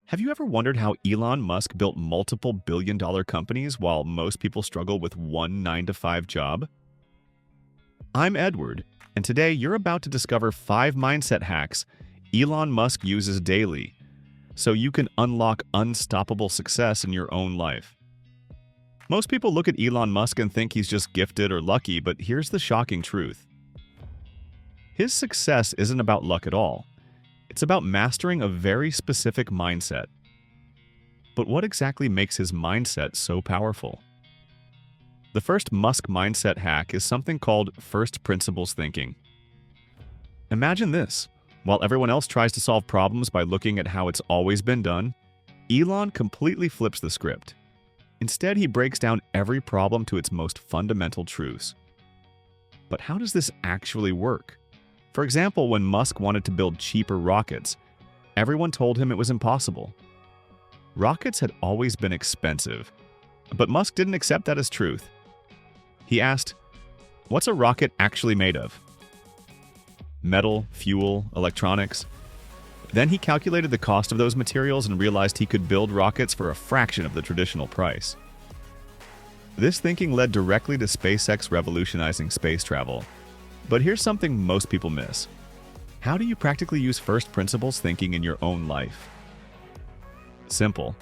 Have you ever wondered how Elon Musk built multiple billion-dollar companies while most people struggle with one 9-to-5 job? I'm Edward, and today you're about to discover 5 mindset hacks Elon Musk uses daily so you can unlock unstoppable success in your own life. Most people look at Elon Musk and think he's just gifted or lucky, but here's the shocking truth. His success isn't about luck at all. It's about mastering a very specific mindset. But what exactly makes his mindset so powerful? The first Musk mindset hack is something called first principles thinking. Imagine this. While everyone else tries to solve problems by looking at how it's always been done, Elon completely flips the script. Instead, he breaks down every problem to its most fundamental truths. But how does this actually work? For example, when Musk wanted to build cheaper rockets, everyone told him it was impossible. Rockets had always been expensive, but Musk didn't accept that as truth. He asked, "What's a rocket actually made of?" Metal, fuel, electronics. Then he calculated the cost of those materials and realized he could build rockets for a fraction of the traditional price. This thinking led directly to SpaceX revolutionizing space travel. But here's something most people miss. How do you practically use first principles thinking in your own life? Simple.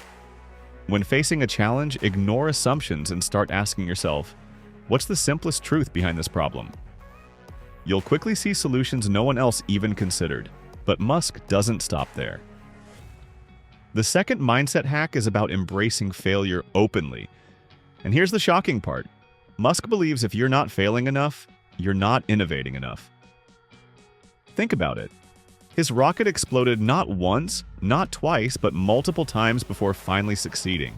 When facing a challenge, ignore assumptions and start asking yourself, what's the simplest truth behind this problem? You'll quickly see solutions no one else even considered. But Musk doesn't stop there. The second mindset hack is about embracing failure openly. And here's the shocking part. Musk believes if you're not failing enough, you're not innovating enough. Think about it. His rocket exploded not once, not twice, but multiple times before finally succeeding.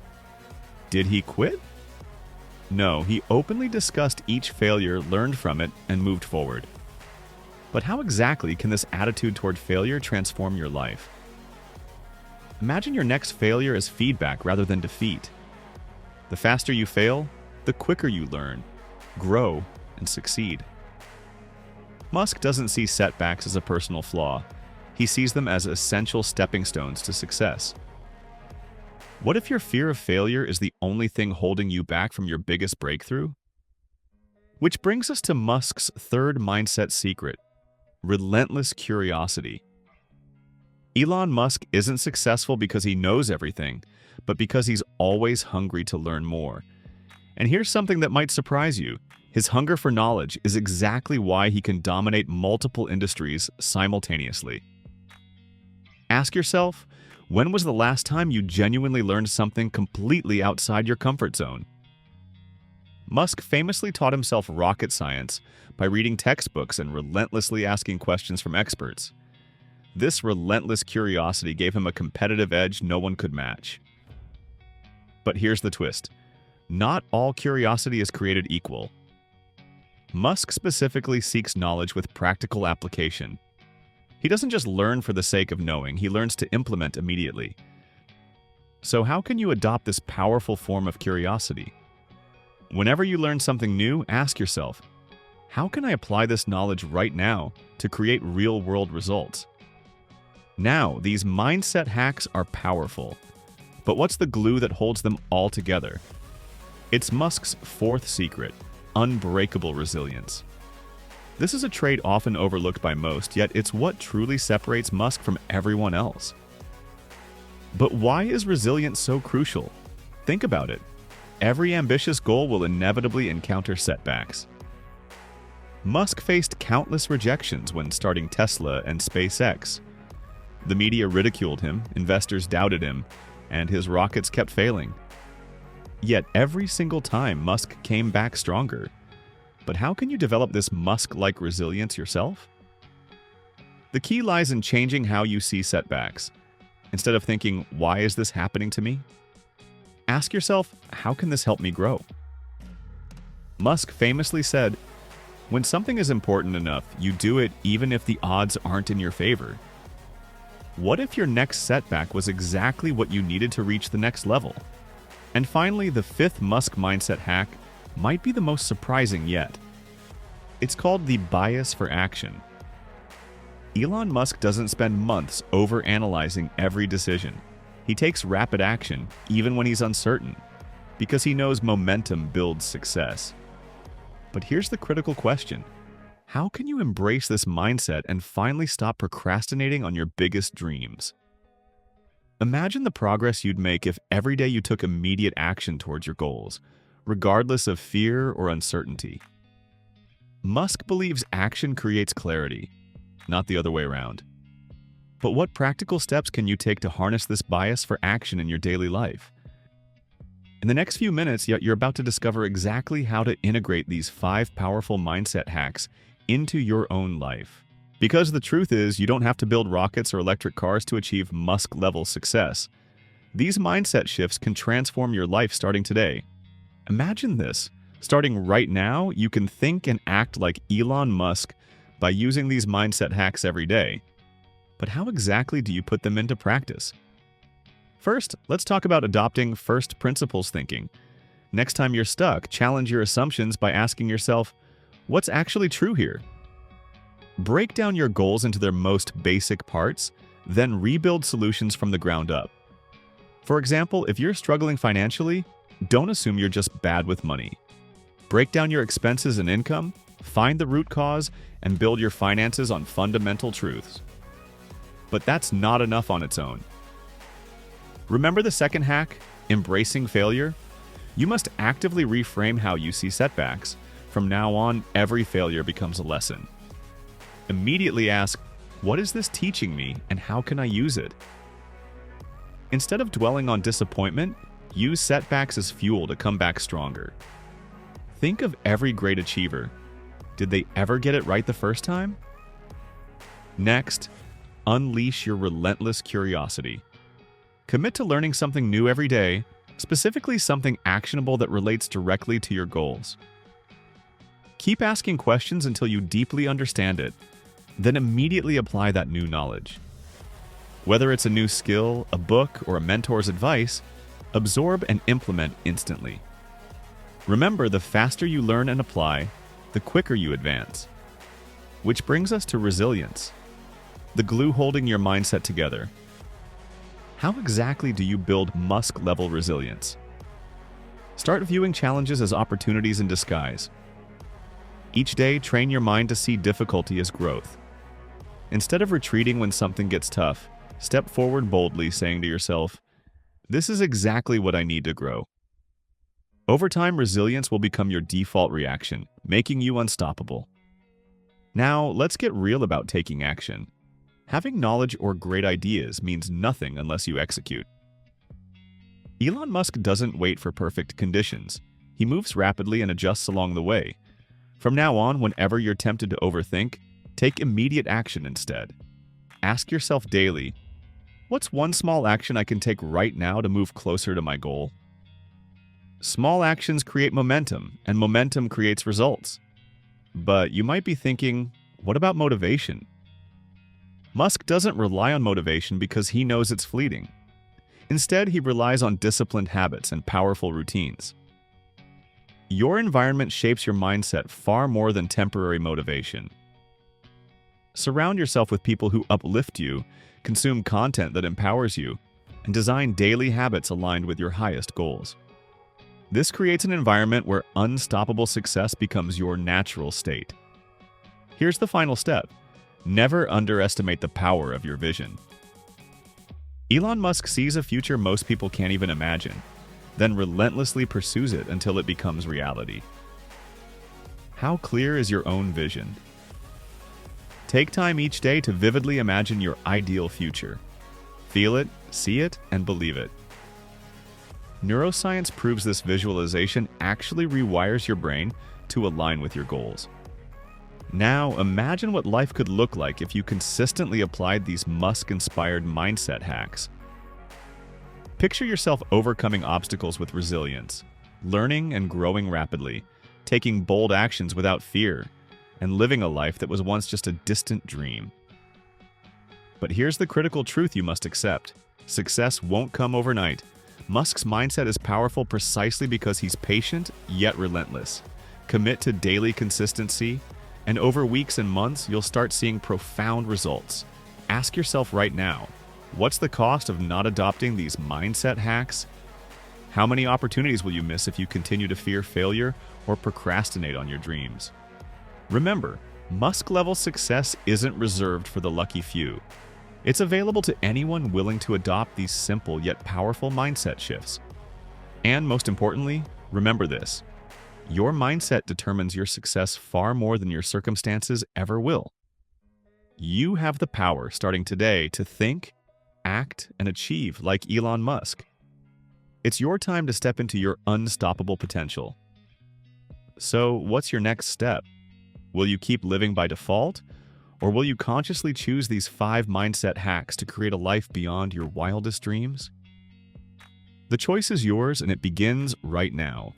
Did he quit? No, he openly discussed each failure, learned from it, and moved forward. But how exactly can this attitude toward failure transform your life? Imagine your next failure as feedback rather than defeat. The faster you fail, the quicker you learn, grow, and succeed. Musk doesn't see setbacks as a personal flaw. He sees them as essential stepping stones to success. What if your fear of failure is the only thing holding you back from your biggest breakthrough? Which brings us to Musk's third mindset secret, relentless curiosity. Elon Musk isn't successful because he knows everything, but because he's always hungry to learn more. And here's something that might surprise you. His hunger for knowledge is exactly why he can dominate multiple industries simultaneously. Ask yourself, when was the last time you genuinely learned something completely outside your comfort zone? Musk famously taught himself rocket science by reading textbooks and relentlessly asking questions from experts. This relentless curiosity gave him a competitive edge no one could match. But here's the twist. Not all curiosity is created equal. Musk specifically seeks knowledge with practical application. He doesn't just learn for the sake of knowing, he learns to implement immediately. So how can you adopt this powerful form of curiosity? Whenever you learn something new, ask yourself, how can I apply this knowledge right now to create real-world results? Now, these mindset hacks are powerful. But what's the glue that holds them all together? It's Musk's fourth secret, unbreakable resilience. This is a trait often overlooked by most, yet it's what truly separates Musk from everyone else. But why is resilience so crucial? Think about it. Every ambitious goal will inevitably encounter setbacks. Musk faced countless rejections when starting Tesla and SpaceX. The media ridiculed him, investors doubted him, and his rockets kept failing. Yet every single time, Musk came back stronger. But how can you develop this Musk-like resilience yourself? The key lies in changing how you see setbacks. Instead of thinking, why is this happening to me? Ask yourself, how can this help me grow? Musk famously said, when something is important enough, you do it even if the odds aren't in your favor. What if your next setback was exactly what you needed to reach the next level? And finally, the fifth Musk mindset hack might be the most surprising yet. It's called the bias for action. Elon Musk doesn't spend months overanalyzing every decision. He takes rapid action, even when he's uncertain, because he knows momentum builds success. But here's the critical question. How can you embrace this mindset and finally stop procrastinating on your biggest dreams? Imagine the progress you'd make if every day you took immediate action towards your goals, regardless of fear or uncertainty. Musk believes action creates clarity, not the other way around. But what practical steps can you take to harness this bias for action in your daily life? In the next few minutes, you're about to discover exactly how to integrate these 5 powerful mindset hacks into your own life. Because the truth is, you don't have to build rockets or electric cars to achieve Musk-level success. These mindset shifts can transform your life starting today. Imagine this. Starting right now, you can think and act like Elon Musk by using these mindset hacks every day. But how exactly do you put them into practice? First, let's talk about adopting first principles thinking. Next time you're stuck, challenge your assumptions by asking yourself, what's actually true here? Break down your goals into their most basic parts, then rebuild solutions from the ground up. For example, if you're struggling financially, don't assume you're just bad with money. Break down your expenses and income, find the root cause, and build your finances on fundamental truths. But that's not enough on its own. Remember the second hack, embracing failure? You must actively reframe how you see setbacks. From now on, every failure becomes a lesson. Immediately ask, what is this teaching me and how can I use it? Instead of dwelling on disappointment, use setbacks as fuel to come back stronger. Think of every great achiever. Did they ever get it right the first time? Next, unleash your relentless curiosity. Commit to learning something new every day, specifically something actionable that relates directly to your goals. Keep asking questions until you deeply understand it, then immediately apply that new knowledge. Whether it's a new skill, a book, or a mentor's advice, absorb and implement instantly. Remember, the faster you learn and apply, the quicker you advance. Which brings us to resilience, the glue holding your mindset together. How exactly do you build Musk-level resilience? Start viewing challenges as opportunities in disguise. Each day, train your mind to see difficulty as growth. Instead of retreating when something gets tough, step forward boldly, saying to yourself, "This is exactly what I need to grow." Over time, resilience will become your default reaction, making you unstoppable. Now, let's get real about taking action. Having knowledge or great ideas means nothing unless you execute. Elon Musk doesn't wait for perfect conditions. He moves rapidly and adjusts along the way. From now on, whenever you're tempted to overthink, take immediate action instead. Ask yourself daily, what's one small action I can take right now to move closer to my goal? Small actions create momentum, and momentum creates results. But you might be thinking, what about motivation? Musk doesn't rely on motivation because he knows it's fleeting. Instead, he relies on disciplined habits and powerful routines. Your environment shapes your mindset far more than temporary motivation. Surround yourself with people who uplift you, consume content that empowers you, and design daily habits aligned with your highest goals. This creates an environment where unstoppable success becomes your natural state. Here's the final step. Never underestimate the power of your vision. Elon Musk sees a future most people can't even imagine, then relentlessly pursues it until it becomes reality. How clear is your own vision? Take time each day to vividly imagine your ideal future. Feel it, see it, and believe it. Neuroscience proves this visualization actually rewires your brain to align with your goals. Now, imagine what life could look like if you consistently applied these Musk-inspired mindset hacks. Picture yourself overcoming obstacles with resilience, learning and growing rapidly, taking bold actions without fear, and living a life that was once just a distant dream. But here's the critical truth you must accept. Success won't come overnight. Musk's mindset is powerful precisely because he's patient, yet relentless. Commit to daily consistency, and over weeks and months, you'll start seeing profound results. Ask yourself right now, What's the cost of not adopting these mindset hacks? How many opportunities will you miss if you continue to fear failure or procrastinate on your dreams? Remember, Musk-level success isn't reserved for the lucky few. It's available to anyone willing to adopt these simple yet powerful mindset shifts. And most importantly, remember this: your mindset determines your success far more than your circumstances ever will. You have the power starting today to think, act, and achieve like Elon Musk. It's your time to step into your unstoppable potential. So, what's your next step? Will you keep living by default? Or will you consciously choose these 5 mindset hacks to create a life beyond your wildest dreams? The choice is yours, and it begins right now.